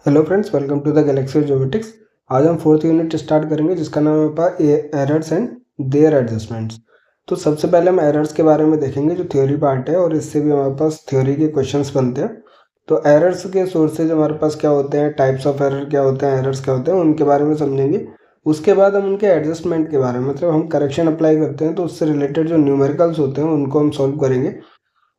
Hello friends, welcome to the galaxy of geometrics. आज हम fourth unit start करेंगे जिसका नाम है आपका एरर्स एंड देयर एडजस्टमेंट्स। तो सबसे पहले हम एरर्स के बारे में देखेंगे जो थ्योरी पार्ट है, और इससे भी हमारे पास थ्योरी के क्वेश्चंस बनते हैं। तो एरर्स के सोर्सेज हमारे पास क्या होते हैं, टाइप्स ऑफ एरर क्या होते हैं, एरर्स क्या होते हैं, उनके बारे में समझेंगे। उसके बाद हम उनके एडजस्टमेंट के बारे में, मतलब हम करेक्शन अप्लाई करते हैं तो उससे रिलेटेड जो न्यूमेरिकल्स होते हैं उनको हम सॉल्व करेंगे।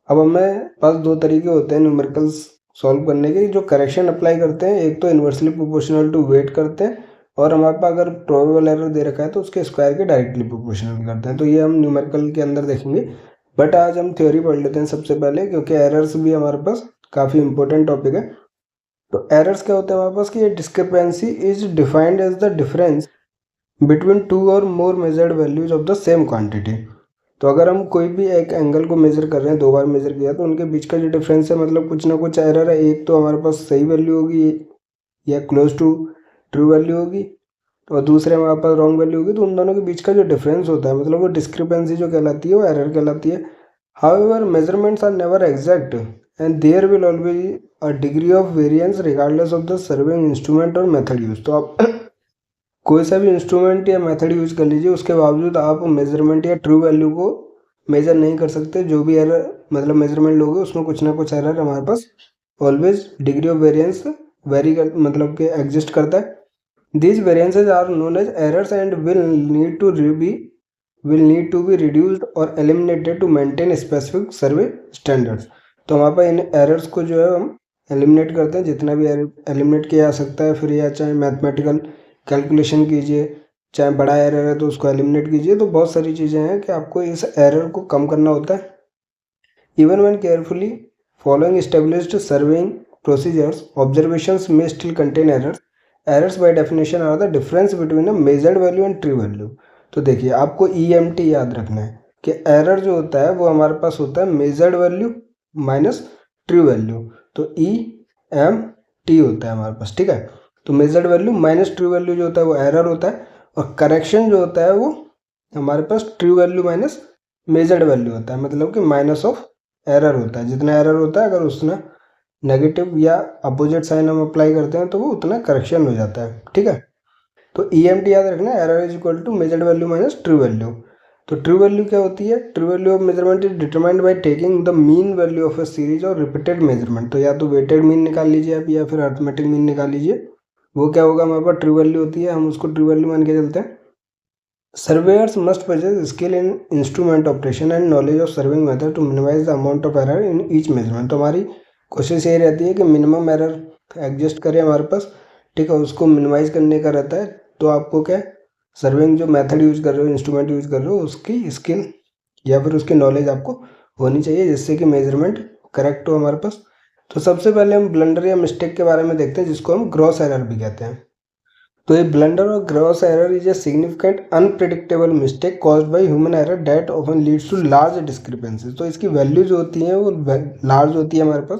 अब हमें पास दो तरीके होते हैं न्यूमेरिकल्स सॉल्व करने के। जो करेक्शन अप्लाई करते हैं, एक तो इन्वर्सली प्रोपोर्शनल टू वेट करते हैं, और हमारे पास अगर प्रोबेबल एरर दे रखा है तो उसके स्क्वायर के डायरेक्टली प्रोपोर्शनल करते हैं। तो ये हम न्यूमेरिकल के अंदर देखेंगे, बट आज हम थ्योरी पढ़ लेते हैं सबसे पहले, क्योंकि एरर्स भी हमारे पास काफ़ी इंपॉर्टेंट टॉपिक है। तो एरर्स क्या होते हैं हमारे पास कि ये discrepancy is defined as the difference between two और more measured values of the same quantity. तो अगर हम कोई भी एक एंगल को मेजर कर रहे हैं, दो बार मेजर किया, तो उनके बीच का जो डिफरेंस है, मतलब कुछ ना कुछ एरर है। एक तो हमारे पास सही वैल्यू होगी या क्लोज टू ट्रू वैल्यू होगी, और दूसरे हमारे पास रॉन्ग वैल्यू होगी। तो उन दोनों के बीच का जो डिफरेंस होता है, मतलब वो डिस्क्रिपेंसी जो कहलाती है, वो एरर कहलाती है। However measurements are never exact and there will always a degree of variance regardless of the surveying instrument और मेथड यूज। तो आप कोई सा भी इंस्ट्रूमेंट या मेथड यूज कर लीजिए, उसके बावजूद आप मेजरमेंट या ट्रू वैल्यू को मेजर नहीं कर सकते। जो भी एरर मतलब मेजरमेंट लोगे उसमें कुछ ना कुछ एरर हमारे पास always degree of variance vary कर मतलब कि एग्जिस्ट करता है। These variances are known as errors and will need to be reduced और eliminated to maintain specific survey standards. तो हमारे पास इन एरर्स को जो है हम एलिमिनेट करते हैं, जितना भी एलिमिनेट किया जा सकता है। फिर या चाहे मैथमेटिकल कैलकुलेशन कीजिए, चाहे बड़ा एरर है तो उसको एलिमिनेट कीजिए। तो बहुत सारी चीज़ें हैं कि आपको इस एरर को कम करना होता है। Even when carefully following established surveying procedures, observations may still contain errors. Errors by definition are the difference between a measured value and true value. तो देखिए, आपको EMT याद रखना है कि एरर जो होता है वो हमारे पास होता है measured value minus true value. तो EMT होता है हमारे पास, ठीक है। तो measured value minus true value जो होता है वो एरर होता है, और करेक्शन जो होता है वो हमारे पास true value minus measured value होता है, मतलब कि माइनस ऑफ एरर होता है। जितना एरर होता है, अगर उसमें नेगेटिव या अपोजिट साइन हम अप्लाई करते हैं तो वो उतना करेक्शन हो जाता है, ठीक है। तो EMT याद रखना, error is equal to measured value minus true value. तो ट्रू वैल्यू क्या होती है? True value of measurement is determined by taking the mean value of a series और रिपीटेड मेजरमेंट। तो या तो वेटेड मीन निकाल लीजिए आप, या फिर अर्थमेटिक मीन निकाल लीजिए। वो क्या होगा, हमारे पास ट्रू वैल्यू होती है, हम उसको ट्रू वैल्यू मान के चलते हैं। Surveyors must possess skill in instrument operation and knowledge of surveying method to minimize the amount of error in each measurement. तो हमारी कोशिश ये रहती है कि मिनिमम एरर एडजस्ट करें हमारे पास, ठीक है, उसको मिनिमाइज करने का रहता है। तो आपको क्या, सर्विंग जो मेथड यूज कर रहे हो, इंस्ट्रूमेंट यूज कर रहे हो, उसकी स्किल या फिर उसकी नॉलेज आपको होनी चाहिए, जिससे कि मेजरमेंट करेक्ट हो हमारे पास। तो सबसे पहले हम ब्लंडर या मिस्टेक के बारे में देखते हैं, जिसको हम ग्रॉस एरर भी कहते हैं। तो ये ब्लंडर और gross error is a significant unpredictable mistake caused by human error that often leads to large discrepancies. तो इसकी वैल्यू जो होती है वो लार्ज होती है हमारे पास,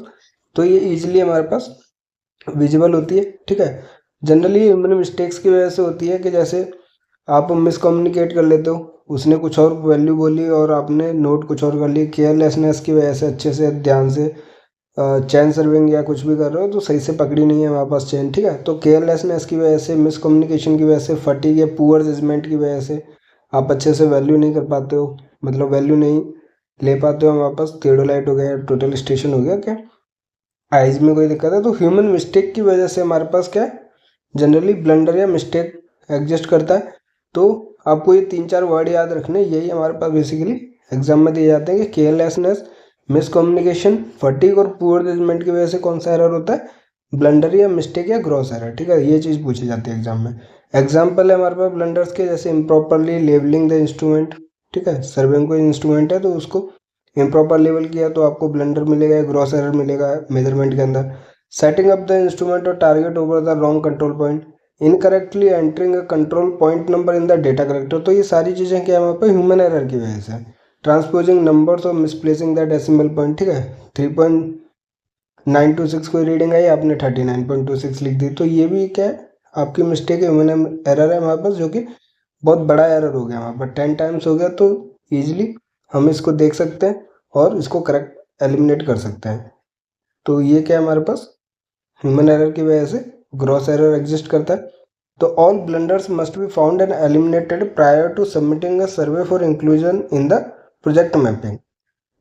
तो ये इजीली हमारे पास विजिबल होती है, ठीक है। जनरली ह्यूमन मिस्टेक्स की वजह से होती है कि जैसे आप मिसकम्युनिकेट कर लेते हो, उसने कुछ और वैल्यू बोली और आपने नोट कुछ और कर ली। केयरलेसनेस की वजह से, अच्छे से ध्यान से चैन सर्विंग या कुछ भी कर रहे हो तो सही से पकड़ी नहीं है हमारे पास चैन, ठीक है। तो केयरलेसनेस की वजह से, मिसकम्युनिकेशन की वजह से, फटीग या पुअर जजमेंट की वजह से आप अच्छे से वैल्यू नहीं कर पाते हो, मतलब वैल्यू नहीं ले पाते हो। हमारे पास थियोडोलाइट हो गया, टोटल स्टेशन हो गया, क्या आइज में कोई दिक्कत है, तो ह्यूमन मिस्टेक की वजह से हमारे पास क्या है, जनरली ब्लंडर या मिस्टेक एग्जिस्ट करता है। तो आपको ये 3-4 वर्ड याद रखने, यही हमारे पास बेसिकली एग्जाम में दिए जाते हैं कि केयरलेसनेस, मिसकम्युनिकेशन, फटीग और पुअर जजमेंट की वजह से कौन सा एरर होता है, ब्लंडर या मिस्टेक या ग्रॉस एरर, ठीक है। ये चीज़ पूछी जाती है एग्जाम में। एग्जाम्पल है हमारे पास ब्लंडर्स के, जैसे इम्प्रॉपरली लेबलिंग द इंस्ट्रूमेंट, ठीक है। सर्विंग कोई इंस्ट्रूमेंट है तो उसको इम्प्रॉपर लेवल किया तो आपको ब्लंडर मिलेगा, ग्रॉस एरर मिलेगा मेजरमेंट के अंदर। सेटिंग अप द इंस्ट्रूमेंट और target over the wrong control point, incorrectly entering a control point number in the data character. तो ये सारी चीज़ें क्या है हमारे पास ह्यूमन एरर की वजह से। ट्रांसपोजिंग नंबर्स और मिसप्लेसिंग द डेसिमल पॉइंट, ठीक है। 3.926 कोई रीडिंग आई, आपने 39.26 लिख दी, तो ये भी क्या है, आपकी मिस्टेक है, ह्यूमन एरर है हमारे पास, जो कि बहुत बड़ा एरर हो गया हमारे पास, 10 टाइम्स हो गया। तो ईजिली हम इसको देख सकते हैं और इसको करेक्ट एलिमिनेट कर सकते हैं। तो ये क्या है हमारे पास, ह्यूमन एरर की वजह से ग्रॉस एरर एग्जिस्ट करता है। तो all blunders must be found and eliminated prior to submitting a survey for inclusion in the project mapping.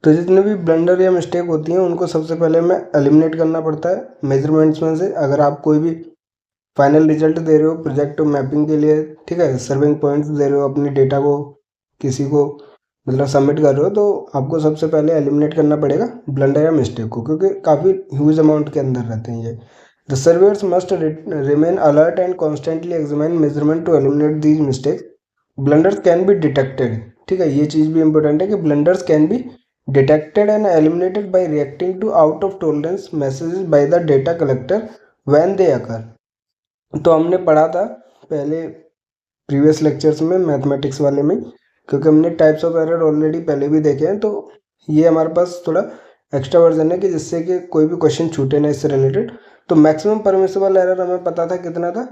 तो जितने भी ब्लंडर या मिस्टेक होती हैं उनको सबसे पहले हमें एलिमिनेट करना पड़ता है मेजरमेंट्स में से। अगर आप कोई भी फाइनल रिजल्ट दे रहे हो प्रोजेक्ट मैपिंग के लिए, ठीक है, सर्विंग पॉइंट्स दे रहे हो अपने डेटा को किसी को मतलब सबमिट कर रहे हो, तो आपको सबसे पहले एलिमिनेट करना पड़ेगा ब्लंडर या मिस्टेक को, क्योंकि काफ़ी ह्यूज अमाउंट के अंदर रहते हैं ये। The surveyors must remain alert and constantly examine measurement to eliminate these mistakes. Blunders can be detected, ठीक है, ये चीज़ भी इंपॉर्टेंट है कि blunders can be detected and eliminated by reacting to out of tolerance messages by the data collector when they occur. तो हमने पढ़ा था पहले प्रीवियस लेक्चर्स में मैथमेटिक्स वाले में, क्योंकि हमने टाइप्स ऑफ एरर ऑलरेडी पहले भी देखे हैं, तो ये हमारे पास थोड़ा एक्स्ट्रा वर्जन है कि जिससे कि कोई भी क्वेश्चन छूटे ना इससे रिलेटेड। तो मैक्सिमम परमिसिबल एरर हमें पता था कितना था,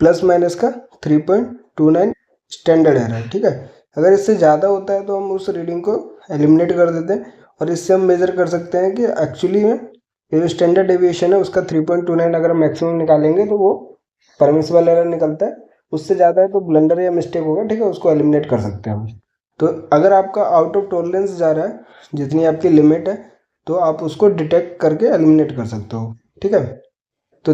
प्लस माइनस का 3.29 स्टैंडर्ड एरर, ठीक है। अगर इससे ज़्यादा होता है तो हम उस रीडिंग को एलिमिनेट कर देते हैं, और इससे हम मेजर कर सकते हैं कि एक्चुअली में ये जो स्टैंडर्ड डेविएशन है उसका 3.29 अगर मैक्सिमम निकालेंगे तो वो परमिसिबल एरर निकलता है। उससे ज़्यादा है तो ब्लंडर या मिस्टेक होगा, ठीक है, उसको एलिमिनेट कर सकते हैं हम। तो अगर आपका आउट ऑफ टॉलरेंस जा रहा है, जितनी आपकी लिमिट है, तो आप उसको डिटेक्ट करके एलिमिनेट कर सकते हो, ठीक है। तो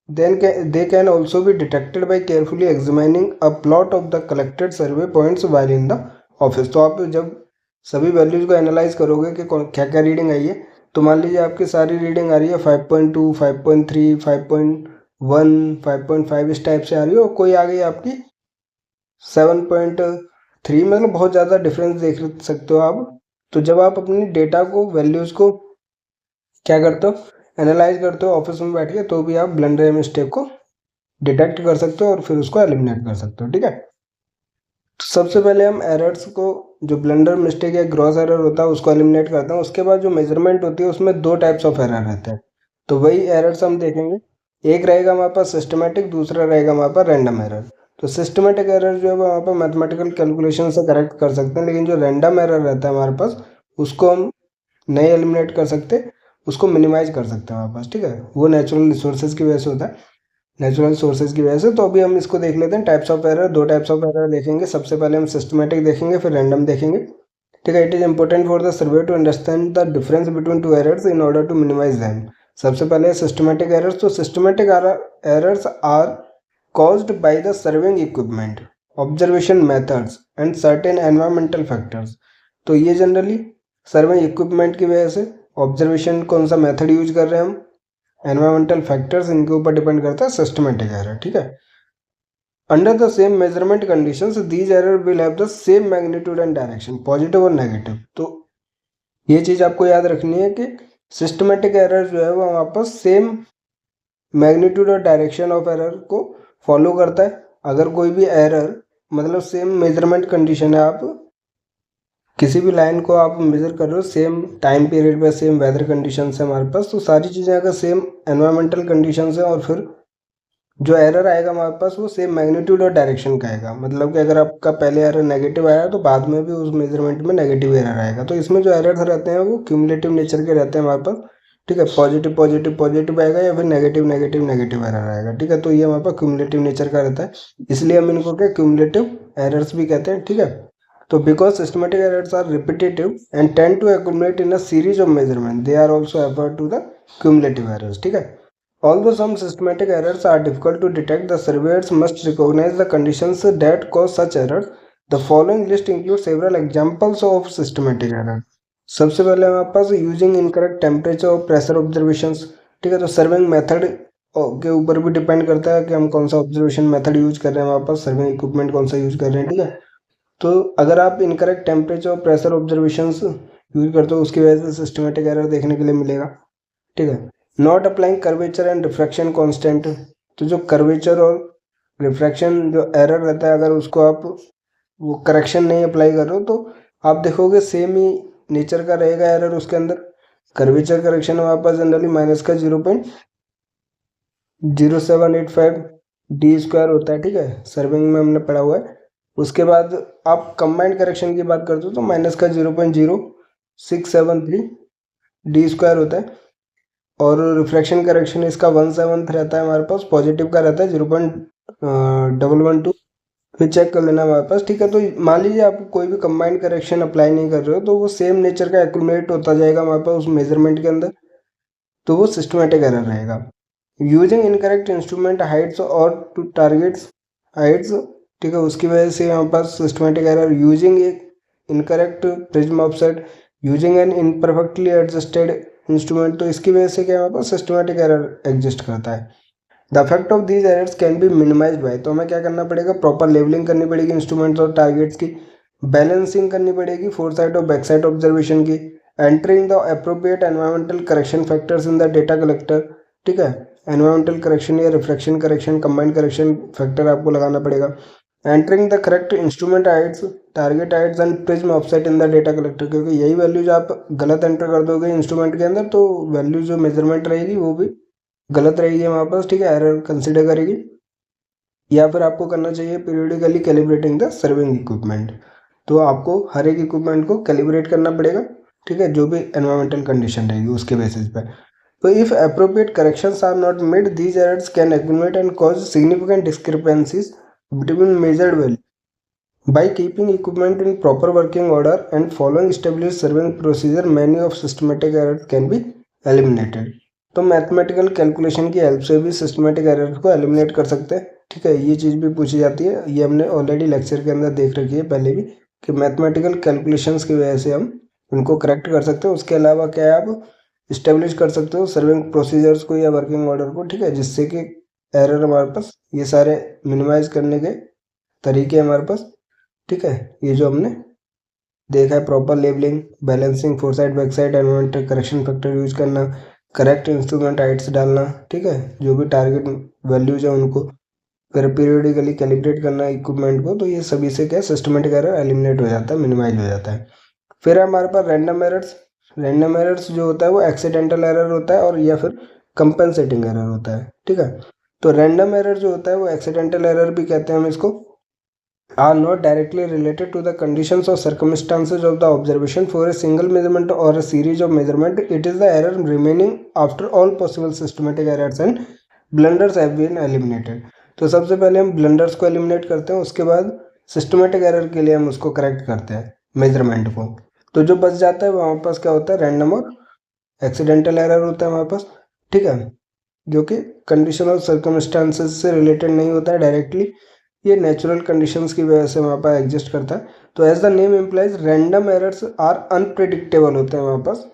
they can also be detected by carefully examining a plot of the collected survey points while in the office। तो आप जब सभी वैल्यूज को एनालाइज करोगे कि क्या क्या रीडिंग आई है, तो मान लीजिए आपकी सारी रीडिंग आ रही है 5.2, 5.3, 5.1, 5.5 इस टाइप से आ रही है, और कोई आ गई आपकी 7.3, मतलब बहुत ज़्यादा डिफरेंस देख सकते हो आप। तो जब आप अपनी डेटा को वैल्यूज़ को क्या करते हो, एनालाइज करते हो ऑफिस में बैठ के, तो भी आप ब्लंडर या मिस्टेक को डिटेक्ट कर सकते हो और फिर उसको एलिमिनेट कर सकते हो, ठीक है। तो सबसे पहले हम एरर्स को, जो ब्लंडर मिस्टेक या ग्रॉस एरर होता है उसको एलिमिनेट करते हैं। उसके बाद जो मेजरमेंट होती है उसमें दो टाइप्स ऑफ एरर रहते हैं, तो वही एरर्स हम देखेंगे। एक रहेगा हमारे पास सिस्टमेटिक, दूसरा रहेगा हमारे पास रैंडम एरर। तो सिस्टमेटिक एरर जो है वो वहाँ पर मैथमेटिकल कैलकुलेशन से करेक्ट कर सकते हैं, लेकिन जो रैंडम एरर रहता है हमारे पास उसको हम नहीं एलिमिनेट कर सकते, उसको मिनिमाइज कर सकते हैं हमारे पास, ठीक है। वो नेचुरल रिसोर्सेज की वजह से होता है, नेचुरल सोर्सेज की वजह से। तो अभी हम इसको देख लेते हैं टाइप्स ऑफ एरर। दो टाइप्स ऑफ एरर देखेंगे, सबसे पहले हम सिस्टमेटिक देखेंगे, फिर रैंडम देखेंगे, ठीक है। It is important for the survey to understand the difference between two errors in order to minimise them. सबसे पहले सिस्टमेटिक एरर्स। तो systematic errors are caused by the surveying equipment, observation methods and certain environmental factors. तो ये generally serving equipment की वजह से, observation कौन सा मेथड यूज कर रहे हैं हम, एनवायरमेंटल फैक्टर्स, इनके ऊपर डिपेंड करता है सिस्टमेटिक एरर, ठीक है। Under the same measurement conditions these error will have the same magnitude and direction, positive और नेगेटिव। तो ये चीज़ आपको याद रखनी है कि सिस्टमेटिक एरर जो है वो वापस सेम मैग्नीट्यूड और डायरेक्शन ऑफ एरर को फॉलो करता है। अगर कोई भी एरर, मतलब सेम मेजरमेंट कंडीशन है, आप किसी भी लाइन को आप मेजर कर रहे हो सेम टाइम पीरियड पे, सेम वेदर कंडीशन है हमारे पास, तो सारी चीज़ें अगर सेम एनवायरमेंटल कंडीशन है, और फिर जो एरर आएगा हमारे पास वो सेम मैग्नीट्यूड और डायरेक्शन का आएगा। मतलब कि अगर आपका पहले एरर नेगेटिव आया तो बाद में भी उस मेजरमेंट में नेगेटिव एरर आएगा। तो इसमें जो एरर्स रहते हैं वो क्यूमुलेटिव नेचर के रहते हैं हमारे पास, ठीक है। पॉजिटिव पॉजिटिव पॉजिटिव आएगा या फिर नेगेटिव नेगेटिव नेगेटिव एरर आएगा, ठीक है। तो ये हमारे पास क्यूमुलेटिव नेचर का रहता है, इसलिए हम इनको क्या क्यूमुलेटिव एरर्स भी कहते हैं, ठीक है। तो because systematic errors are repetitive and tend to accumulate in a series of measurement, they are also referred to the cumulative errors, ठीक है। Although some systematic errors are difficult to detect, the surveyors must recognize the conditions that cause such errors. The following list includes several examples of systematic error. सबसे पहले हमारे पास using incorrect temperature और pressure observations, ठीक है। तो serving method के ऊपर भी डिपेंड करता है कि हम कौन सा ऑब्जर्वेशन मेथड यूज कर रहे हैं, हमारे पास सर्विंग इक्विपमेंट कौन सा यूज कर रहे हैं, ठीक है। तो अगर आप इनकरेक्ट टेम्परेचर और प्रेशर ऑब्जर्वेशंस यूज करते हो उसकी वजह से सिस्टमेटिक एरर देखने के लिए मिलेगा, ठीक है। Not applying curvature and refraction constant. तो जो कर्वेचर और रिफ्रैक्शन जो एरर रहता है, अगर उसको आप वो करेक्शन नहीं अप्लाई कर रहे हो तो आप देखोगे सेम ही नेचर का रहेगा एरर उसके अंदर। कर्वेचर करेक्शन हमारे पास जनरली माइनस का 0.0785 डी स्क्वायर होता है, ठीक है, सर्विंग में हमने पढ़ा हुआ है। उसके बाद आप कंबाइंड करेक्शन की बात करते हो तो माइनस का 0.0673 डी स्क्वायर होता है। और रिफ्रैक्शन करेक्शन इसका 1/7 रहता है हमारे पास, पॉजिटिव का रहता है 0.112। फिर चेक कर लेना हमारे पास, ठीक है। तो मान लीजिए आप कोई भी कंबाइंड करेक्शन अप्लाई नहीं कर रहे हो तो वो सेम नेचर का एक्यूमुलेट होता जाएगा हमारे पास उस मेजरमेंट के अंदर, तो वो सिस्टमेटिक एरर रहेगा। यूजिंग इनकरेक्ट इंस्ट्रूमेंट हाइट्स और टू टारगेट्स हाइट्स, ठीक है, उसकी वजह से हमारे पास सिस्टमेटिक एरर। यूजिंग एक incorrect prism offset, using an imperfectly adjusted instrument, तो इसकी वजह से क्या हमारे पास सिस्टमेटिक एरर एग्जिस्ट करता है। The effect of these errors can be minimise by, तो हमें क्या करना पड़ेगा, प्रॉपर लेवलिंग करनी पड़ेगी इंस्ट्रूमेंट्स और टारगेट्स की, बैलेंसिंग करनी पड़ेगी फोरसाइट और बैकसाइट ऑब्जर्वेशन की, entering the appropriate environmental correction factors in the data collector, ठीक है। एनवायरमेंटल करेक्शन या reflection correction, combined correction factor आपको लगाना पड़ेगा। Entering the correct instrument Heights, target Heights and prism offset in the data collector, क्योंकि यही values आप गलत एंटर कर दोगे इंस्ट्रूमेंट के अंदर तो वैल्यू जो मेजरमेंट रहेगी वो भी गलत रहेगी हमारे पास, ठीक है, एरर कंसिडर करेगी। या फिर आपको करना चाहिए periodically calibrating the serving equipment, तो आपको हर एक इक्विपमेंट को कैलिब्रेट करना पड़ेगा, ठीक है, जो भी एनवायरमेंटल कंडीशन रहेगी उसके बेसिस पे। तो if appropriate corrections are not made, these errors can accumulate and cause significant discrepancies between measured value. By keeping equipment in proper working order and following established serving procedure, many of systematic errors can be eliminated. तो mathematical calculation की help से भी systematic error को eliminate कर सकते हैं, ठीक है। ये चीज़ भी पूछी जाती है, ये हमने ऑलरेडी लेक्चर के अंदर देख रखी है पहले भी, कि मैथमेटिकल कैलकुलेशंस की वजह से हम उनको करेक्ट कर सकते हैं। उसके अलावा क्या है, आप इस्टेब्लिश कर सकते हो सर्विंग प्रोसीजर्स को या वर्किंग ऑर्डर को, ठीक है, जिससे कि एरर हमारे पास, ये सारे मिनिमाइज करने के तरीके हमारे पास, ठीक है। ये जो हमने देखा है, proper labelling, balancing, foresight backside, environmental correction factor use करना, करेक्ट इंस्ट्रूमेंट हाइट्स डालना, ठीक है, जो भी टारगेट वैल्यूज है उनको फिर पीरियडिकली कैलिब्रेट करना इक्विपमेंट को, तो ये सभी से क्या सिस्टमेटिक एरर एलिमिनेट हो जाता है, मिनिमाइज हो जाता है। फिर हमारे पास रैंडम एरर्स। रैंडम एरर्स जो होता है वो एक्सीडेंटल एरर होता है और या फिर कंपेंसेटिंग एरर होता है, ठीक है। तो रैंडम एरर जो होता है वो एक्सीडेंटल एरर भी कहते हैं हम इसको, are not directly related to the conditions or circumstances of the observation for a single measurement or a series of measurement. It is the error remaining after all possible systematic errors and blunders have been eliminated. तो सबसे पहले हम blunders को eliminate करते हैं, उसके बाद systematic error के लिए हम उसको करेक्ट करते हैं मेजरमेंट को। तो जो बच जाता है वो हमारे पास क्या होता है, रैंडम और एक्सीडेंटल एरर होता है हमारे पास, ठीक है, जो कि कंडीशन और सर्कमस्टांसेस से रिलेटेड नहीं होता है डायरेक्टली, ये नेचुरल कंडीशंस की वजह से वहाँ पर एग्जिस्ट करता है। तो as the name implies, random errors are unpredictable होते हैं वहाँ पास,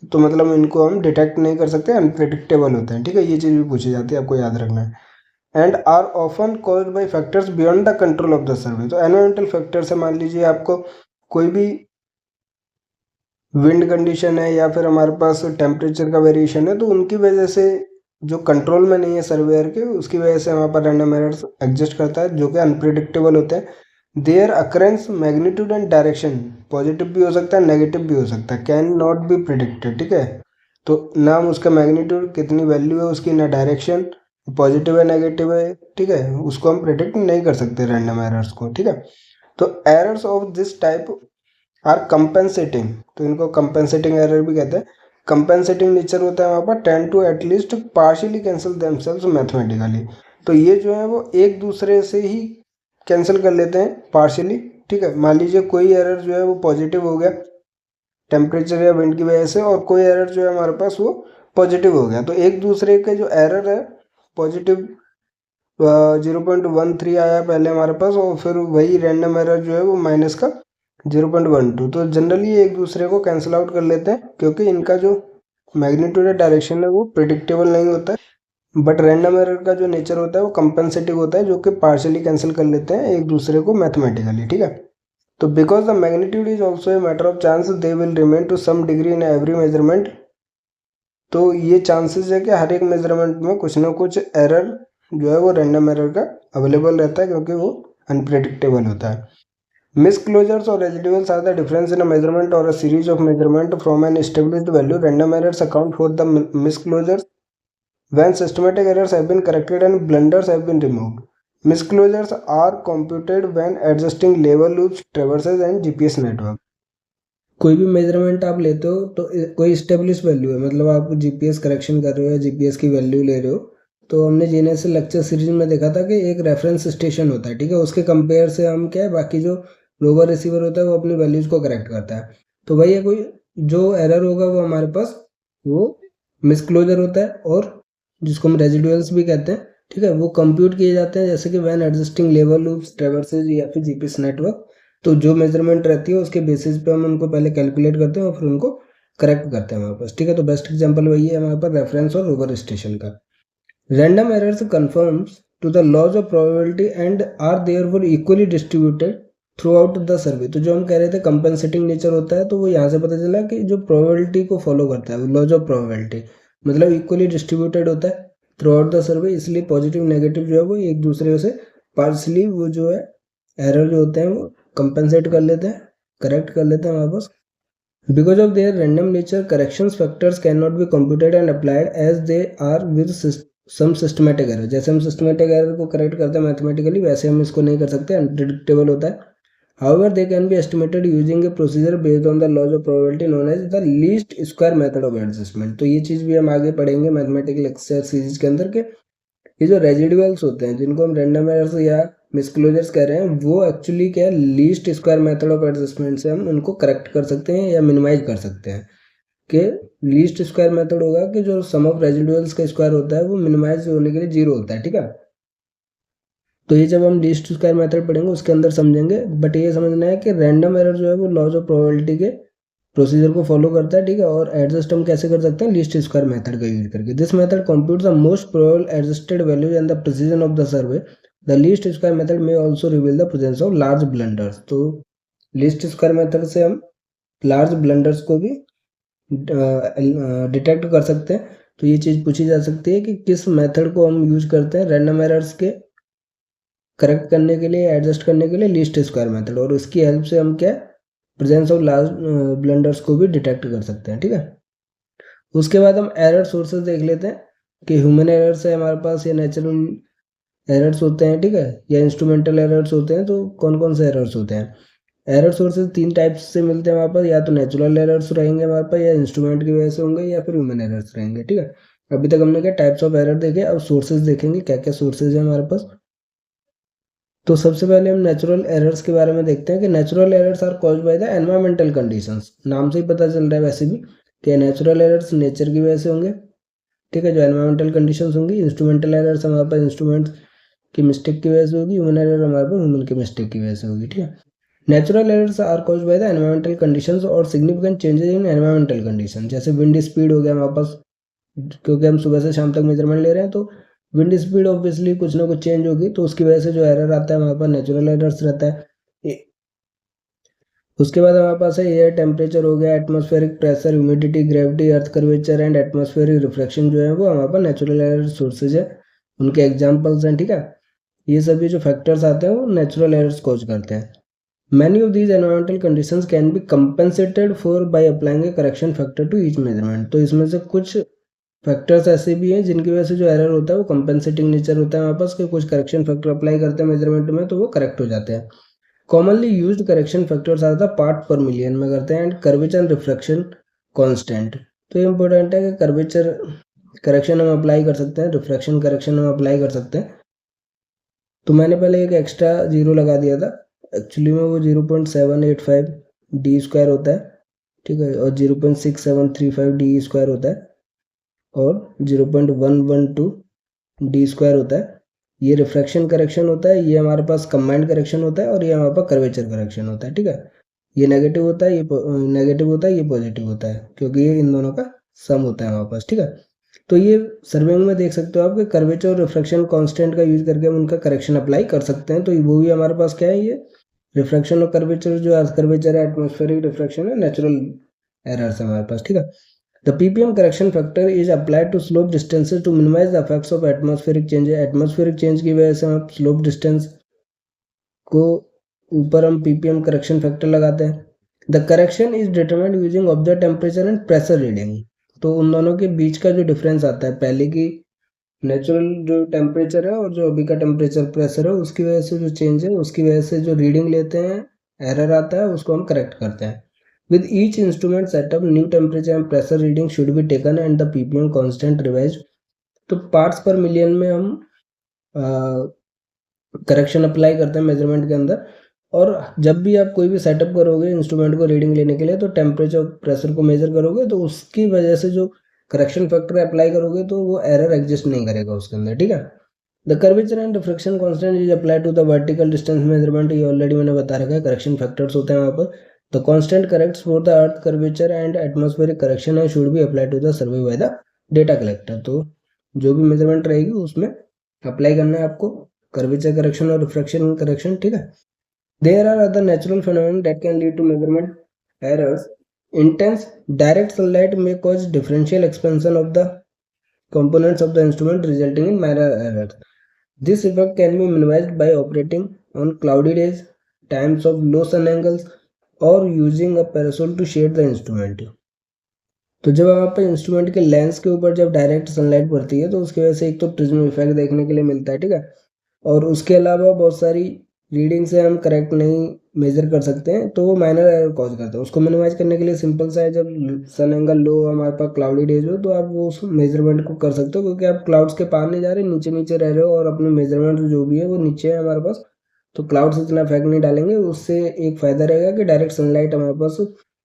तो मतलब इनको हम डिटेक्ट नहीं कर सकते, अनप्रेडिक्टेबल होते हैं, ठीक है। ये चीज़ भी पूछी जाती है, आपको याद रखना है। And are often caused by factors beyond the control of the survey, तो एनवायरमेंटल फैक्टर से मान लीजिए आपको कोई भी विंड कंडीशन है या फिर हमारे पास टेम्परेचर का वेरिएशन है, तो उनकी वजह से जो कंट्रोल में नहीं है सर्वेयर के, उसकी वजह से हमारे पास रैंडम एरर्स एग्जिस्ट करता है जो कि अनप्रिडिक्टेबल होते हैं। There occurrence magnitude and direction, positive भी हो सकता है नेगेटिव भी हो सकता है, कैन नॉट बी प्रिडिक्टेड, ठीक है। तो ना हम उसका मैग्नीट्यूड कितनी वैल्यू है उसकी, ना डायरेक्शन पॉजिटिव है नेगेटिव है, ठीक है, उसको हम प्रिडिक्ट नहीं कर सकते रैंडम एरर्स को, ठीक है। तो errors of this type are compensating, तो इनको कंपेंसेटिंग एरर भी कहते हैं। कंपेंसेटिंग नेचर होता है वहाँ पर, tend to at least partially cancel themselves mathematically, तो ये जो है वो एक दूसरे से ही कैंसिल कर लेते हैं पार्शियली, ठीक है। मान लीजिए कोई एरर जो है वो पॉजिटिव हो गया टेम्परेचर या विंड की वजह से, और कोई एरर जो है हमारे पास वो पॉजिटिव हो गया, तो एक दूसरे के जो एरर है पॉजिटिव 0.13 आया पहले हमारे पास, और फिर वही रैंडम एरर जो है वो माइनस का 0.12, तो जनरली एक दूसरे को कैंसिल आउट कर लेते हैं क्योंकि इनका जो मैग्नीट्यूड या डायरेक्शन है वो प्रिडिक्टेबल नहीं होता है। बट रैंडम एरर का जो नेचर होता है वो कंपेंसेटिव होता है, जो कि पार्शियली कैंसिल कर लेते हैं एक दूसरे को मैथमेटिकली, ठीक है। तो because the magnitude is also a matter of chance, they will remain to some degree in every measurement, तो ये चांसेस है कि हर एक मेजरमेंट में कुछ ना कुछ एरर जो है वो रैंडम एरर का अवेलेबल रहता है क्योंकि वो अनप्रेडिक्टेबल होता है। Misclosures or residuals are the difference in a measurement or a series of measurement from an established value. Random errors account for the misclosures when systematic errors have been corrected and blunders have been removed. Misclosures are computed when adjusting level loops, traverses and GPS network. कोई भी measurement आप लेते हो तो कोई establish value है, मतलब आप जीपीएस करेक्शन कर रहे हो या जीपीएस की वैल्यू ले रहे हो, तो हमने जीएनएस लेक्चर सीरीज में देखा था कि एक रेफरेंस स्टेशन होता है, ठीक है, उसके कंपेयर से हम क्या है, बाकी जो रोवर रिसीवर होता है वो अपनी वैल्यूज को करेक्ट करता है। तो वही है, कोई जो एरर होगा वो हमारे पास वो मिसक्लोजर होता है, और जिसको हम रेजिडुअल्स भी कहते हैं, ठीक है, वो कंप्यूट किए जाते हैं, जैसे कि व्हेन एडजस्टिंग लेवल लूप्स ट्रैवर्सेस या फिर जीपीएस नेटवर्क। तो जो मेजरमेंट रहती है उसके बेसिस पे हम उनको पहले कैलकुलेट करते हैं और फिर उनको करेक्ट करते हैं हमारे पास, ठीक है। तो बेस्ट एग्जांपल वही है हमारे पास रेफरेंस और रोवर स्टेशन का। Random errors conforms to the laws of probability and are therefore equally distributed throughout the survey. तो जो हम कह रहे थे कंपेंसेटिंग नेचर होता है, तो वो यहाँ से पता चला कि जो प्रोबेबिलिटी को फॉलो करता है, लॉज ऑफ प्रोबेबिलिटी मतलब इक्वली डिस्ट्रीब्यूटेड होता है थ्रू आउट द सर्वे, इसलिए पॉजिटिव नेगेटिव जो है वो एक दूसरे से पार्सली वो जो है एरर जो होते हैं वो कंपेंसेट कर लेते हैं, करेक्ट कर लेते हैं वापस। Because of their random nature correction factors can not be computed and applied as they are with some systematic error. जैसे हम सिस्टमेटिक एरर को करेक्ट करते हैं मैथमेटिकली, वैसे हम इसको नहीं कर सकते, अनप्रिडिक्टेबल होता है। However, they can be estimated using a procedure based on the laws of probability known as the least square method of adjustment। तो ये चीज़ भी हम आगे पढ़ेंगे मैथमेटिकल लेक्चर सीरीज के अंदर के ये जो रेजिडुअल्स होते हैं जिनको हम रैंडम एरर्स या मिसक्लोजर्स कह रहे हैं, वो एक्चुअली क्या है, least square method of adjustment से हम उनको करेक्ट कर सकते हैं या मिनिमाइज कर सकते हैं। कि लीस्ट स्क्वायर मेथड होगा कि जो सम ऑफ रेजिडुअल्स का स्क्वायर होता है वो मिनिमाइज होने के लिए 0 होता है, ठीक है। तो ये जब हम लीस्ट स्क्वायर मेथड पढ़ेंगे उसके अंदर समझेंगे, बट ये समझना है कि रैंडम एरर जो है वो लॉज ऑफ प्रोबेबिलिटी के प्रोसीजर को फॉलो करता है, ठीक है। और एडजस्ट हम कैसे कर सकते हैं, लीस्ट स्क्वायर मेथड का यूज करके। This method compute the most probable adjusted values and the precision of the survey. The least square method may also reveal the presence of large blunders. तो least square method से हम large blunders को भी detect कर सकते हैं। तो ये चीज़ पूछी जा सकती है कि किस मेथड को हम यूज करते हैं रैंडम एरर्स के करेक्ट करने के लिए, एडजस्ट करने के लिए, लीस्ट स्क्वायर मेथड, और उसकी हेल्प से हम क्या प्रेजेंस ऑफ लार्ज ब्लंडर्स को भी डिटेक्ट कर सकते हैं, ठीक है। उसके बाद हम एरर सोर्सेज देख लेते हैं कि ह्यूमन एरर्स है हमारे पास या नेचुरल एरर्स होते हैं, ठीक है, या इंस्ट्रूमेंटल एरर्स होते हैं। तो कौन कौन से एरर्स होते हैं, एरर सोर्सेज 3 टाइप्स से मिलते हैं हमारे पास, या तो नेचुरल एरर्स रहेंगे हमारे पास, या इंस्ट्रूमेंट की वजह से होंगे, या फिर ह्यूमन एरर्स रहेंगे, ठीक है। अभी तक हमने क्या टाइप्स ऑफ एरर देखे, अब सोर्सेज देखेंगे क्या क्या सोर्सेज है हमारे पास। तो सबसे पहले हम नेचुरल एरर्स के बारे में देखते हैं कि natural errors are caused by the environmental conditions. नाम से ही पता चल रहा है वैसे भी कि नेचुरल एरर्स नेचर की वजह से होंगे, ठीक है, जो एनवायरमेंटल कंडीशंस होंगी। इंस्ट्रूमेंटल एरर्स हमारे पास इंस्ट्रूमेंट की मिस्टेक की वजह से होगी, ह्यूमन एरर हमारे पास ह्यूमन की मिस्टेक की वजह से होगी, ठीक है। Natural errors are caused by the environmental conditions और significant changes in environmental condition. जैसे विंड स्पीड हो गया हमारे पास, क्योंकि हम सुबह से शाम तक मेजरमेंट ले रहे हैं, तो विंड स्पीड ऑब्वियसली कुछ ना कुछ चेंज होगी, तो उसकी वजह से जो एरर आता है हमारे पास नेचुरल एरर्स रहता है। उसके बाद हमारे पास है एयर टेम्परेचर हो गया, atmospheric pressure, humidity, gravity, earth curvature and atmospheric reflection जो है वो हमारे पास नेचुरल एरर सोर्सेज है, उनके एग्जाम्पल्स हैं, ठीक है। ये सभी जो फैक्टर्स आते हैं वो नेचुरल एरर्स कॉज करते हैं। Many of these environmental conditions can be compensated for by applying a correction factor to each measurement. तो इसमें से कुछ फैक्टर्स ऐसे भी हैं जिनकी वजह से जो एरर होता है वो कंपेंसेटिंग नेचर होता है हमारे पास, कि कुछ करेक्शन फैक्टर अप्लाई करते हैं मेजरमेंट में तो वो करेक्ट हो जाते हैं। Commonly used correction factors are the part per million में करते हैं, and curvature and reflection constant. तो ये इंपॉर्टेंट है कि कर्वेचर करेक्शन हम अप्लाई कर सकते हैं, रिफ्लेक्शन करेक्शन हम अप्लाई कर सकते हैं। तो मैंने पहले एक एक्स्ट्रा जीरो लगा दिया था, एक्चुअली में वो 0.785 डी स्क्वायर होता है, ठीक है, और 0.6735 डी स्क्वायर होता है, और 0.112 डी स्क्वायर होता है। ये रिफ्रैक्शन करेक्शन होता है, ये हमारे पास कंबाइंड करेक्शन होता है, और ये हमारे पास कर्वेचर करेक्शन होता है, ठीक है। ये नेगेटिव होता है, ये नेगेटिव होता है, ये पॉजिटिव होता है, क्योंकि ये इन दोनों का सम होता है हमारे पास, ठीक है। तो ये सर्विंग में देख सकते हो आप कि कर्वेचर और रिफ्रैक्शन कांस्टेंट का यूज करके हम उनका करेक्शन अप्लाई कर सकते हैं। तो वो भी हमारे पास क्या है, ये रिफ्रैक्शन और कर्वेचर, जो अर्थ कर्वेचर है, एटमॉस्फेरिक रिफ्रैक्शन है, नेचुरल एरर्स है हमारे पास, ठीक है। The ppm correction factor is applied to slope distances to minimize the effects of atmospheric change। atmospheric change की वजह से हम slope distance को ऊपर हम ppm correction factor लगाते हैं। The correction is determined using observed temperature and pressure reading। तो उन दोनों के बीच का जो डिफरेंस आता है, पहले की नेचुरल जो टेम्परेचर है और जो अभी का टेम्परेचर प्रेशर है, उसकी वजह से जो चेंज है, उसकी वजह से जो रीडिंग लेते हैं, एरर आता है, उसको हम करेक्ट करते हैं। With each instrument setup, new temperature and pressure reading should be taken and the ppm constant revised. तो पार्ट्स पर मिलियन में हम करेक्शन अप्लाई करते हैं मेजरमेंट के अंदर। और जब भी आप कोई भी सेटअप करोगे इंस्ट्रूमेंट को रीडिंग लेने के लिए, तो टेम्परेचर प्रेशर को मेजर करोगे, तो उसकी वजह से जो करेक्शन फैक्टर अप्लाई करोगे तो वो एरर एग्जिस्ट नहीं करेगा उसके अंदर, ठीक है। The curvature and diffraction constant is apply to the vertical distance measurement, ये ऑलरेडी मैंने बता रखा है, करेक्शन फैक्टर्स होते हैं वहाँ पर। The constant corrects for the earth curvature and atmospheric correction है should be apply to the survey by the data collector. तो जो भी मेजरमेंट रहेगी उसमें अप्लाई करना है आपको कर्वेचर करेक्शन और रिफ्रैक्शन करेक्शन, ठीक है। There are other natural phenomena that can lead to measurement errors. Intense direct sunlight may cause differential expansion of the components of the instrument, resulting in minor errors. This effect can be minimized by operating on cloudy days, times of low sun angles, or using a parasol to shade the instrument. तो जब आप पे instrument के lens के ऊपर जब direct sunlight पड़ती है तो उसकी वजह से एक तो प्रिज्म इफेक्ट देखने के लिए मिलता है, ठीक है। और उसके अलावा बहुत सारी रीडिंग से हम करेक्ट नहीं मेजर कर सकते हैं, तो वो माइनर एरर कॉज करता है। उसको मिनिमाइज करने के लिए सिंपल सा है, जब सन एंगल लो हमारे पास क्लाउडी डेज हो तो आप वो उस मेजरमेंट को कर सकते हो, क्योंकि आप क्लाउड्स के पार नहीं जा रहे, नीचे नीचे रह रहे हो और अपने मेजरमेंट जो भी है वो नीचे है हमारे पास, तो क्लाउड्स इतना इफेक्ट नहीं डालेंगे। उससे एक फ़ायदा रहेगा कि डायरेक्ट सनलाइट हमारे पास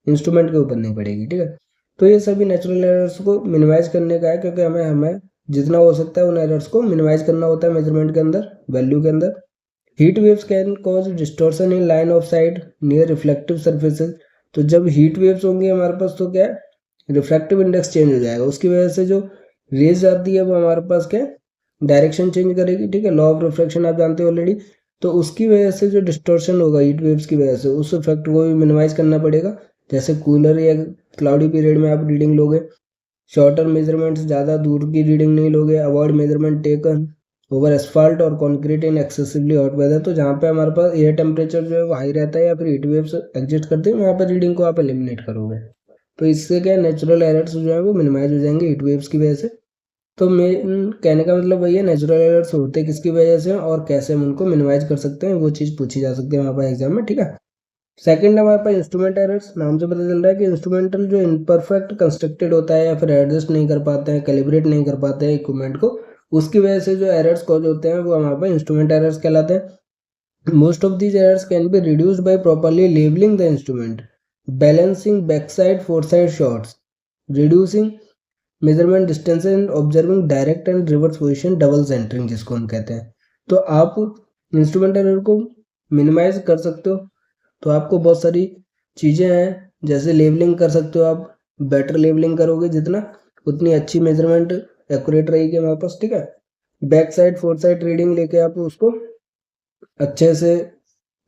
इंस्ट्रूमेंट के ऊपर नहीं पड़ेगी, ठीक है। तो ये सभी नेचुरल एरर्स को मिनिमाइज करने का है, क्योंकि हमें जितना हो सकता है उन एरर्स को मिनिमाइज करना होता है मेजरमेंट के अंदर, वैल्यू के अंदर। Heat waves can cause distortion in line of site near reflective surfaces. तो जब हीट वेव्स होंगी हमारे पास तो क्या है, रिफ्लेक्टिव इंडेक्स चेंज हो जाएगा, उसकी वजह से जो रेज आती है वो हमारे पास क्या डायरेक्शन चेंज करेगी, ठीक है। लॉ ऑफ रिफ्लेक्शन आप जानते हो ऑलरेडी। तो उसकी वजह से जो डिस्टॉर्शन होगा हीट वेव्स की वजह से, उस इफेक्ट को भी मिनिमाइज करना पड़ेगा। जैसे कूलर या क्लाउडी पीरियड में आप रीडिंग लोगे, शॉर्टर मेजरमेंट्स, ज़्यादा दूर की रीडिंग नहीं लोगे। Avoid measurement taken over asphalt और concrete in excessively hot weather. तो जहाँ पे हमारे पास एयर टेम्परेचर जो है वो हाई रहता है या फिर हीट वेव्स एग्जिस्ट करते हैं, वहाँ पर रीडिंग को आप एलिमिनेट करोगे। तो इससे क्या नेचुरल एरर्स जो है वो मिनिमाइज हो जाएंगे हीट वेव्स की वजह से। तो मेन कहने का मतलब वही है, नेचुरल एरर्स होते किसकी वजह से और कैसे हम उनको मिनिमाइज कर सकते हैं, वो चीज़ पूछी जा सकती है वहाँ पर एग्जाम में, ठीक है। सेकंड हमारे पास इंस्ट्रूमेंट एरर्स। नाम से पता चल रहा है कि इंस्ट्रूमेंटल जो इनपरफेक्ट कंस्ट्रक्टेड होता है या फिर एडजस्ट नहीं कर पाते हैं, कैलिब्रेट नहीं कर पाते हैं इक्विपमेंट को, उसकी वजह से जो एरर्स कॉज होते हैं वो हमारे पास इंस्ट्रूमेंट एरर्स कहलाते हैं। Most of these errors can be reduced by properly levelling the instrument, balancing backsight foresight shots, reducing measurement distance and observing direct and reverse position double centering जिसको हम कहते हैं। तो आप इंस्ट्रूमेंट एरर को minimise कर सकते हो। तो आपको बहुत सारी चीज़ें हैं, जैसे लेबलिंग कर सकते हो आप, बेटर लेबलिंग करोगे जितना उतनी अच्छी मेजरमेंट एक्यूरेट रहेगी हमारे पास, ठीक है। Back side four side reading लेके आप उसको अच्छे से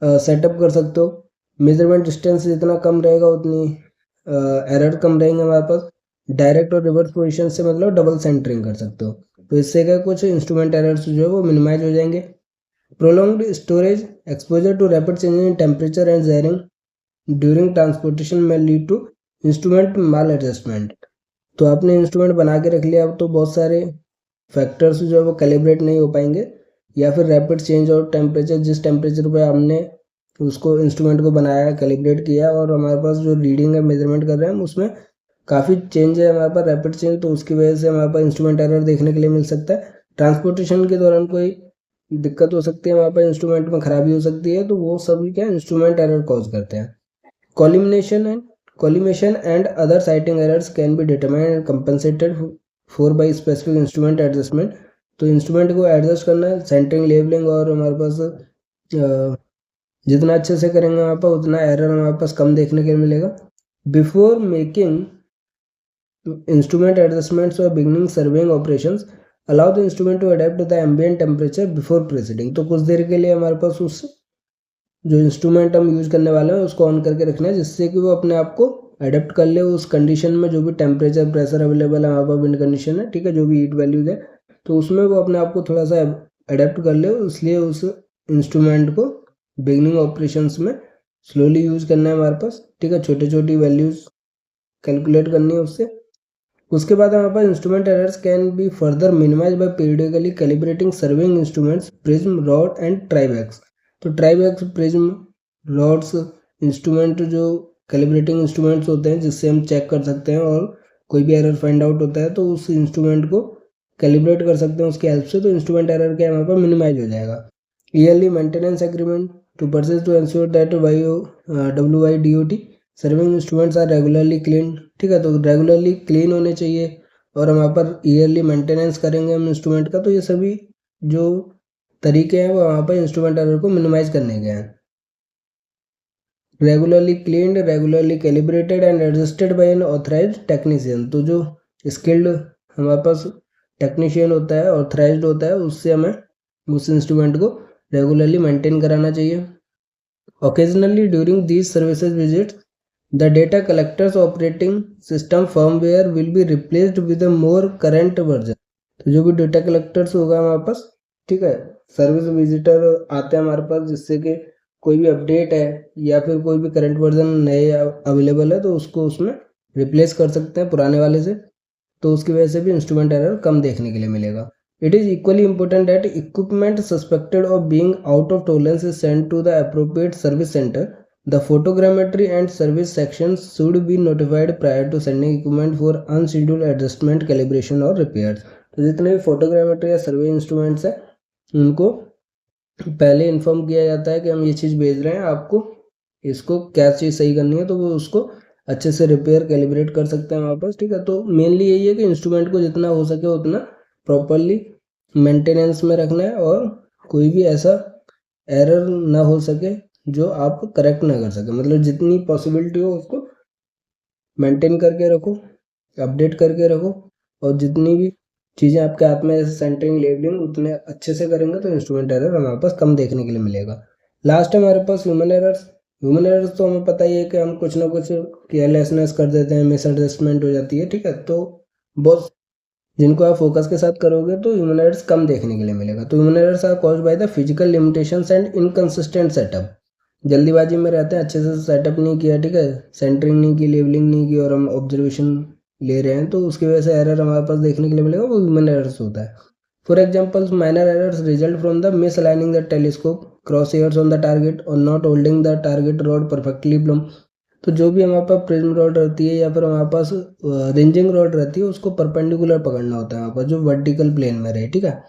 सेटअप कर सकते हो। मेजरमेंट डिस्टेंस जितना कम रहेगा उतनी एरर कम रहेंगे हमारे पास। डायरेक्ट और रिवर्स पोजीशन से मतलब डबल सेंटरिंग कर सकते हो, तो इससे क्या कुछ इंस्ट्रूमेंट एरर्स जो है वो मिनिमाइज हो जाएंगे। Prolonged storage exposure to rapid change in temperature and jarring during transportation may lead to instrument maladjustment. तो आपने इंस्ट्रूमेंट बना के रख लिया, अब तो बहुत सारे फैक्टर्स जो है वो कैलिब्रेट नहीं हो पाएंगे, या फिर रैपिड चेंज और टेम्परेचर, जिस टेम्परेचर पे हमने उसको इंस्ट्रूमेंट को बनाया कैलिब्रेट किया और हमारे पास जो रीडिंग है मेजरमेंट कर रहे हैं उसमें काफ़ी चेंज है हमारे पास, रैपिड चेंज, तो उसकी वजह से हमारे पास इंस्ट्रूमेंट एरर देखने के लिए मिल सकता है। ट्रांसपोर्टेशन के दौरान कोई दिक्कत हो सकती है, वहाँ पर इंस्ट्रूमेंट में खराबी हो सकती है, तो वो सभी क्या इंस्ट्रूमेंट एरर कॉज करते हैं। Collimation and other sighting errors can be determined and compensated for by specific instrument adjustment। तो इंस्ट्रूमेंट को एडजस्ट करना है, सेंटरिंग, लेबलिंग, और हमारे पास जितना अच्छे से करेंगे हमारे पास उतना एरर हमारे पास कम देखने के लिए मिलेगा। बिफोर मेकिंग इंस्ट्रूमेंट एडजस्टमेंट्स और beginning surveying operations, allow the instrument to adapt the ambient temperature before proceeding. तो कुछ देर के लिए हमारे पास उस जो इंस्ट्रूमेंट हम यूज़ करने वाले हैं उसको ऑन करके रखना है, जिससे कि वो अपने आप को अडेप्ट कर ले उस कंडीशन में, जो भी टेम्परेचर प्रेशर अवेलेबल है हमारे पास, विंड कंडीशन है, ठीक है, जो भी हीट वैल्यूज है, तो उसमें वो अपने आप को थोड़ा सा अडेप्ट कर ले। इसलिए उस इंस्ट्रूमेंट को बिगनिंग ऑपरेशंस में स्लोली यूज़ करना है हमारे पास, ठीक है, छोटी छोटी वैल्यूज़ कैलकुलेट करनी है उससे। उसके बाद हमारे पास instrument errors can be further minimize by periodically calibrating surveying instruments, prism, rod and tribrachs. तो ट्राइबैक्स, प्रिज्म, रॉड्स, इंस्ट्रूमेंट जो कैलिब्रेटिंग इंस्ट्रूमेंट्स होते हैं जिससे हम चेक कर सकते हैं, और कोई भी एरर फाइंड आउट होता है तो उस इंस्ट्रूमेंट को कैलिब्रेट कर सकते हैं उसकी हेल्प से, तो इंस्ट्रूमेंट एरर क्या है वहाँ पर मिनिमाइज हो जाएगा। Yearly maintenance agreement to purchase to ensure that WYDOT surveying instruments are regularly clean. ठीक है, तो रेगुलरली क्लीन होने चाहिए और हम वहाँ पर ईयरली मेंटेनेंस करेंगे हम इंस्ट्रूमेंट का, तो ये सभी जो तरीके हैं वो वहाँ पर इंस्ट्रूमेंट एरर को मिनिमाइज करने के हैं। Regularly cleaned, regularly calibrated and adjusted by an authorised technician, तो जो स्किल्ड हमारे पास टेक्नीशियन होता है, ऑथराइज्ड होता है, उससे हमें उस इंस्ट्रूमेंट को रेगुलरली मेंटेन कराना चाहिए। Occasionally during these services visits the data collectors operating system firmware will be replaced with a more current version, तो जो भी डेटा कलेक्टर्स होगा हमारे पास, ठीक है, सर्विस विजिटर आते हैं हमारे पास जिससे कि कोई भी अपडेट है या फिर कोई भी करंट वर्जन नए अवेलेबल है तो उसको उसमें रिप्लेस कर सकते हैं पुराने वाले से, तो उसकी वजह से भी इंस्ट्रूमेंट एरर कम देखने के लिए मिलेगा। It is equally important that equipment suspected of being out of tolerance is sent to the appropriate service centre. The photogrammetry and service sections should be notified prior to sending equipment for unscheduled adjustment, calibration और repairs। तो जितने भी photogrammetry या सर्वे instruments हैं उनको पहले inform किया जाता है कि हम ये चीज़ भेज रहे हैं, आपको इसको क्या चीज़ सही करनी है, तो वो उसको अच्छे से रिपेयर कैलिब्रेट कर सकते हैं वापस। ठीक है, तो मेनली यही है कि इंस्ट्रूमेंट को जितना हो सके उतना प्रॉपरली मेंटेनेंस में रखना है और कोई भी ऐसा एरर ना हो सके जो आप करेक्ट ना कर सके, मतलब जितनी पॉसिबिलिटी हो उसको मेंटेन करके रखो, अपडेट करके रखो, और जितनी भी चीज़ें आपके हाथ में जैसे सेंटरिंग, लेबलिंग उतने अच्छे से करेंगे तो इंस्ट्रूमेंट एरर हमारे पास कम देखने के लिए मिलेगा। लास्ट है हमारे पास ह्यूमन एरर्स। ह्यूमन एरर्स तो हमें पता ही है कि हम कुछ ना कुछ केयरलेसनेस कर देते हैं, मिसएडजस्टमेंट हो जाती है। ठीक है, तो बहुत जिनको आप फोकस के साथ करोगे तो ह्यूमन एरर्स कम देखने के लिए मिलेगा। तो human errors are caused by the physical limitations and inconsistent setup. जल्दीबाजी में रहते हैं, अच्छे से सेटअप नहीं किया, ठीक है, सेंटरिंग नहीं की, लेबलिंग नहीं की और हम ऑब्जर्वेशन ले रहे हैं, तो उसकी वजह से एरर हमारे पास देखने के लिए मिलेगा, वो ह्यूमन एरर्स होता है। For examples minor errors result from the misaligning the telescope, cross hairs on the target और not holding the target rod perfectly plumb. तो जो भी हमारे पास प्रिज्म रॉड रहती है या फिर हमारे पास रेंजिंग रॉड रहती है उसको परपेंडिकुलर पकड़ना होता है हमारे पास, जो वर्टिकल प्लेन में रहे। ठीक है,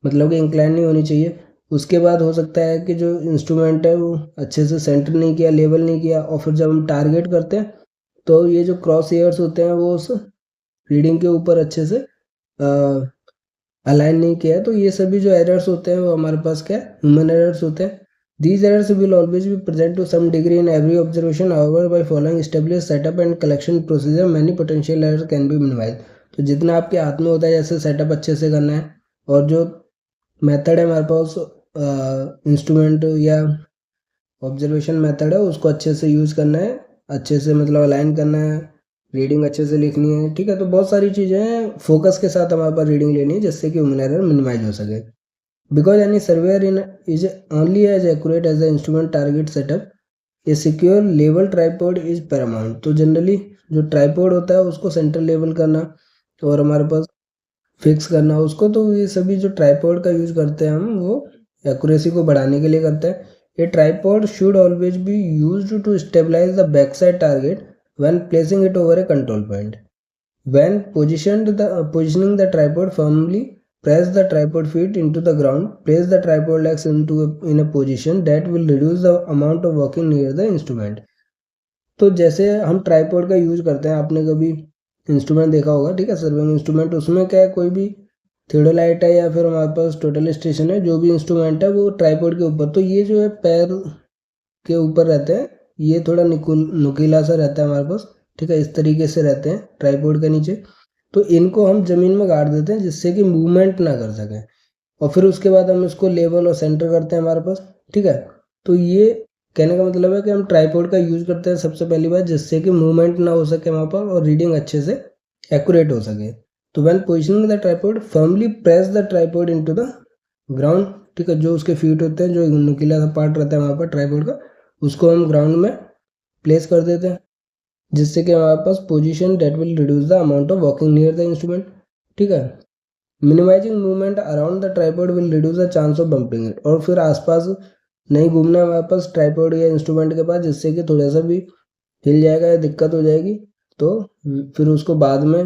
मतलब कि इंक्लाइन नहीं होनी चाहिए। उसके बाद हो सकता है कि जो इंस्ट्रूमेंट है वो अच्छे से सेंटर नहीं किया, लेवल नहीं किया, और फिर जब हम टारगेट करते हैं तो ये जो क्रॉस एयर्स होते हैं वो उस रीडिंग के ऊपर अच्छे से अलाइन नहीं किया है, तो ये सभी जो एरर्स होते हैं वो हमारे पास क्या है, ह्यूमन एरर्स होते हैं। These errors will always be present to some degree in every observation. However, by following established setup and collection procedure, many potential errors can be minimized. तो जितना आपके हाथ में होता है जैसे सेटअप अच्छे से करना है और जो मेथड है हमारे पास इंस्ट्रूमेंट या ऑब्जर्वेशन मेथड है उसको अच्छे से यूज़ करना है, अच्छे से मतलब अलाइन करना है, रीडिंग अच्छे से लिखनी है। ठीक है, तो बहुत सारी चीज़ें हैं, फोकस के साथ हमारे पास रीडिंग लेनी है जिससे कि ह्यूमन एरर मिनिमाइज हो सके। Because any surveyor is only as accurate as the instrument target setup, a secure level tripod is paramount। तो जनरली जो ट्राईपोड होता है उसको सेंटर लेवल करना और हमारे पास फिक्स करना उसको, तो ये सभी जो ट्राईपोड का यूज़ करते हैं हम वो एक्यूरेसी को बढ़ाने के लिए करते हैं। ये tripod should always be used to stabilise the backsight target when placing it over a control point. When positioning the tripod firmly, press the tripod feet into the ground, place the tripod legs in a position that will reduce the amount of walking near the instrument। तो जैसे हम tripod का use करते हैं, आपने कभी instrument देखा होगा, ठीक है, सर्विंग इंस्ट्रूमेंट, उसमें क्या है, कोई भी थियोडोलाइट है या फिर हमारे पास टोटल स्टेशन है, जो भी इंस्ट्रूमेंट है वो ट्राईपोड के ऊपर, तो ये जो है पैर के ऊपर रहते हैं, ये थोड़ा नुकीला सा रहता है हमारे पास। ठीक है, इस तरीके से रहते हैं ट्राईपोड के नीचे, तो इनको हम ज़मीन में गाड़ देते हैं जिससे कि मूवमेंट ना कर सकें, और फिर उसके बाद हम इसको लेवल और सेंटर करते हैं हमारे पास। ठीक है, तो ये कहने का मतलब है कि हम ट्राईपोड का यूज़ करते हैं सबसे पहली बात जिससे कि मूवमेंट ना हो सके वहाँ पर और रीडिंग अच्छे से एक्यूरेट हो सके। तो when positioning the tripod firmly press the tripod into the ground. ठीक है, जो उसके फीट होते हैं, जो नुकीला सा पार्ट रहता है वहाँ पर ट्राईपोड का, उसको हम ग्राउंड में प्लेस कर देते हैं जिससे कि हमारे पास position that will reduce the amount of walking near the instrument. ठीक है, minimizing movement around the tripod will reduce the chance of bumping it. और फिर आसपास नहीं घूमना हमारे पास ट्राईपोड या इंस्ट्रूमेंट के पास जिससे कि थोड़ा सा भी हिल जाएगा या दिक्कत हो जाएगी तो फिर उसको बाद में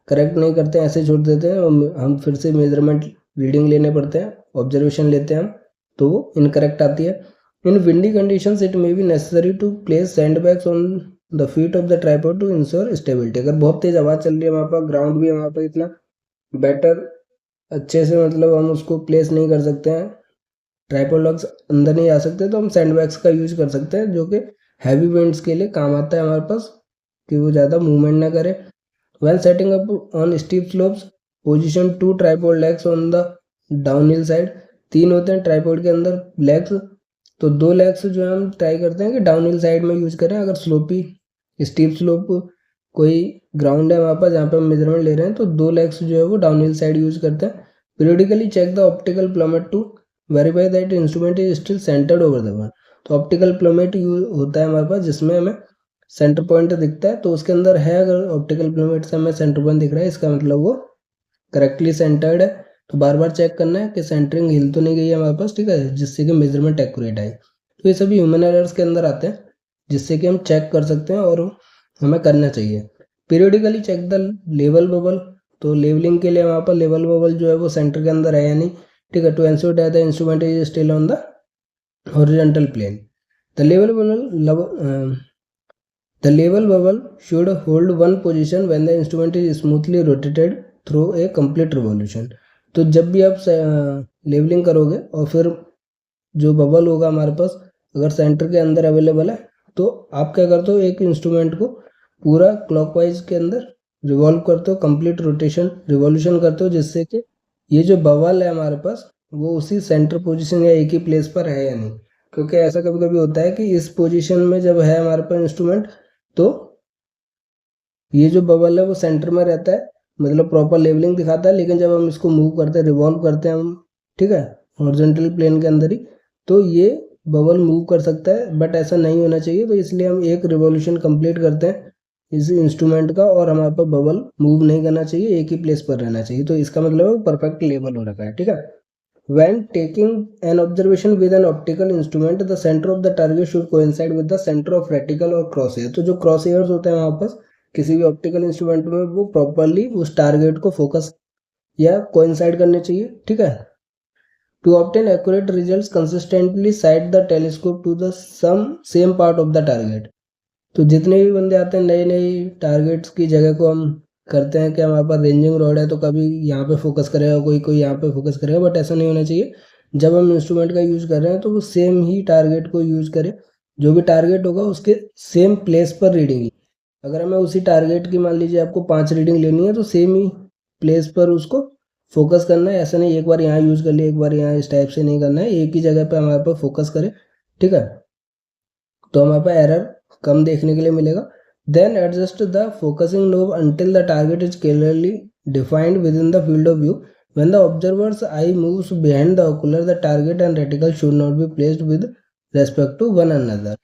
करेक्ट नहीं करते हैं, ऐसे छोड़ देते हैं, हम फिर से मेजरमेंट रीडिंग लेने पड़ते हैं, ऑब्जर्वेशन लेते हैं हम, तो वो इनकरेक्ट आती है। In windy conditions it may be necessary to place sandbags on the feet of the tripod to ensure stability. अगर बहुत तेज आवाज़ चल रही है वहाँ पर, ग्राउंड भी वहाँ पर इतना बेटर अच्छे से मतलब हम उसको प्लेस नहीं कर सकते हैं, ट्राइपॉड लॉक्स अंदर नहीं आ सकते, तो हम सैंडबैग्स का यूज कर सकते हैं, जो कि हैवी विंड्स के लिए काम आता है हमारे पास, कि वो ज़्यादा मूवमेंट ना करे। When setting up on steep slopes, position 2 tripod legs on the downhill side। 3 होते हैं ट्राइपॉड के अंदर लेग्स, तो 2 लेग्स जो है हम ट्राई करते हैं कि डाउनहिल साइड में यूज करें। अगर स्लोपी स्टीप स्लोप कोई ग्राउंड है वहाँ पर जहाँ पर हम मेजरमेंट ले रहे हैं, तो 2 लेग्स जो है वो डाउनहिल साइड यूज करते हैं। Periodically check the optical plummet to verify that instrument is still centred over the one. तो ऑप्टिकल प्लमेट यूज होता है हमारे पास जिसमें हमें सेंटर पॉइंट दिखता है, तो उसके अंदर है, अगर ऑप्टिकल प्लमेट से हमें सेंटर पॉइंट दिख रहा है, इसका मतलब वो करेक्टली सेंटर्ड है। तो बार बार चेक करना है कि सेंटरिंग हिल तो नहीं गई है हमारे पास, ठीक है, जिससे कि मेजरमेंट एक्यूरेट आए। तो ये सभी ह्यूमन एरर्स के अंदर आते हैं, जिससे कि हम चेक कर सकते हैं और हमें करना चाहिए। Periodically check the level bubble. तो लेवलिंग के लिए वहाँ पर लेवल बबल जो है वो सेंटर के अंदर है या नहीं, ठीक है, to ensure that the instrument is still on the horizontal plane. The level bubble The level bubble should hold one position when the instrument is smoothly rotated through a complete revolution। तो जब भी आप levelling करोगे और फिर जो bubble होगा हमारे पास अगर सेंटर के अंदर अवेलेबल है, तो आप क्या करते हो, एक इंस्ट्रूमेंट को पूरा क्लॉकवाइज के अंदर रिवॉल्व करते हो, कंप्लीट रोटेशन रिवॉल्यूशन करते हो, जिससे कि ये जो बबल है हमारे पास वो उसी सेंटर पोजीशन या एक ही प्लेस पर है या नहीं। क्योंकि ऐसा कभी कभी होता है कि इस पोजीशन में जब है हमारे पास इंस्ट्रूमेंट, तो ये जो बबल है वो सेंटर में रहता है, मतलब प्रॉपर लेवलिंग दिखाता है, लेकिन जब हम इसको मूव करते हैं, रिवॉल्व करते हैं हम, ठीक है, हॉरिजॉन्टल प्लेन के अंदर ही, तो ये बबल मूव कर सकता है, बट ऐसा नहीं होना चाहिए। तो इसलिए हम एक रिवॉल्यूशन कंप्लीट करते हैं इस इंस्ट्रूमेंट का, और हमारे पास बबल मूव नहीं करना चाहिए, एक ही प्लेस पर रहना चाहिए। तो इसका मतलब परफेक्ट लेवल हो रखा है, ठीक है। When taking an observation with an optical instrument, the center of the target should coincide with the center of reticle और crosshair। तो जो crosshairs होते हैं वहाँ पर किसी भी ऑप्टिकल इंस्ट्रूमेंट में, वो प्रॉपरली उस टारगेट को फोकस या कोइंसाइड करने चाहिए, ठीक है। To obtain accurate results consistently sight the telescope to the same part of the target. तो जितने भी बंदे आते हैं नए नए टारगेट्स की जगह को हम करते हैं कि हमारे पास रेंजिंग रॉड है तो कभी यहाँ पे फोकस करेगा, कोई कोई यहाँ पे फोकस करेगा, बट ऐसा नहीं होना चाहिए। जब हम इंस्ट्रूमेंट का यूज़ कर रहे हैं तो वो सेम ही टारगेट को यूज़ करें, जो भी टारगेट होगा उसके सेम प्लेस पर रीडिंग। अगर हमें उसी टारगेट की मान लीजिए आपको 5 रीडिंग लेनी है, तो सेम ही प्लेस पर उसको फोकस करना है। ऐसा नहीं एक बार यहाँ यूज़ कर लिया एक बार यहाँ, इस टाइप से नहीं करना है, एक ही जगह पे हमारे पास फोकस करें, ठीक है। तो हमारे पास एरर कम देखने के लिए मिलेगा। Then adjust the focusing knob until the target is clearly defined within the field of view. When the observer's eye moves behind the ocular, the target and reticle should not be placed with respect to one another.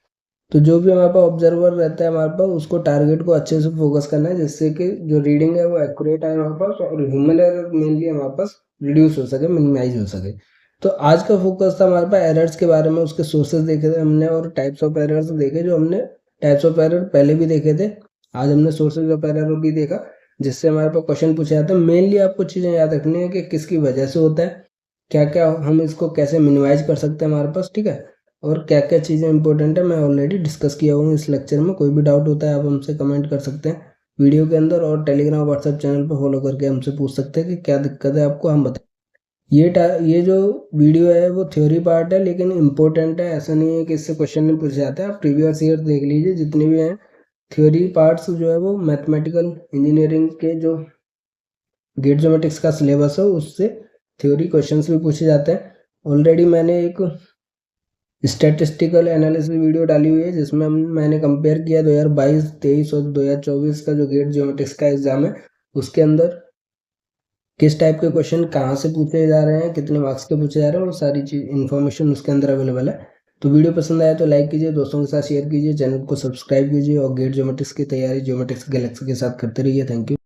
तो जो भी हमारे पास observer रहता है हमारे पास, उसको target को अच्छे से फोकस करना है, जिससे कि जो रीडिंग है वो एक्यूरेट आए हमारे पास, और ह्यूमन एरर मेनली हमारे पास रिड्यूस हो सके, मिनिमाइज हो सके। तो आज का फोकस था हमारे पास एरर्स के बारे में, उसके सोर्सेज देखे थे हमने और टाइप्स ऑफ एरर्स देखे, जो हमने टाइप्स ऑफ एरर पहले भी देखे थे। आज हमने सोर्सेज ऑफ एरर भी देखा, जिससे हमारे पास क्वेश्चन पूछे जाते हैं। मेनली आपको चीज़ें याद रखनी है कि किसकी वजह से होता है, क्या क्या हम इसको कैसे मिनिमाइज कर सकते हैं हमारे पास, ठीक है, और क्या क्या चीज़ें इंपॉर्टेंट है मैं ऑलरेडी डिस्कस किया हूँ इस लेक्चर में। कोई भी डाउट होता है आप हमसे कमेंट कर सकते हैं वीडियो के अंदर, और टेलीग्राम व्हाट्सएप चैनल पर फॉलो करके हमसे पूछ सकते हैं कि क्या दिक्कत है आपको, हम बताएं। ये जो वीडियो है वो थ्योरी पार्ट है, लेकिन इम्पोर्टेंट है, ऐसा नहीं है कि इससे क्वेश्चन नहीं पूछे जाते हैं। आप प्रीवियस ईयर देख लीजिए, जितने भी हैं थ्योरी पार्ट्स जो है वो मैथमेटिकल इंजीनियरिंग के जो गेट ज्योमेट्रिक्स का सिलेबस है उससे थ्योरी क्वेश्चंस भी पूछे जाते हैं। ऑलरेडी मैंने एक स्टैटिस्टिकल एनालिसिस वीडियो डाली हुई है, जिसमें मैंने कंपेयर किया 2022, 23 और 2024 का जो गेट ज्योमेट्रिक्स का एग्जाम है, उसके अंदर किस टाइप के क्वेश्चन कहाँ से पूछे जा रहे हैं, कितने मार्क्स के पूछे जा रहे हैं, वो सारी चीज इन्फॉर्मेशन उसके अंदर अवेलेबल है। तो वीडियो पसंद आया तो लाइक कीजिए, दोस्तों के साथ शेयर कीजिए, चैनल को सब्सक्राइब कीजिए, और गेट ज्योमेट्रिक्स की तैयारी ज्योमेट्रिक्स गैलेक्सी के साथ करते रहिए। Thank you.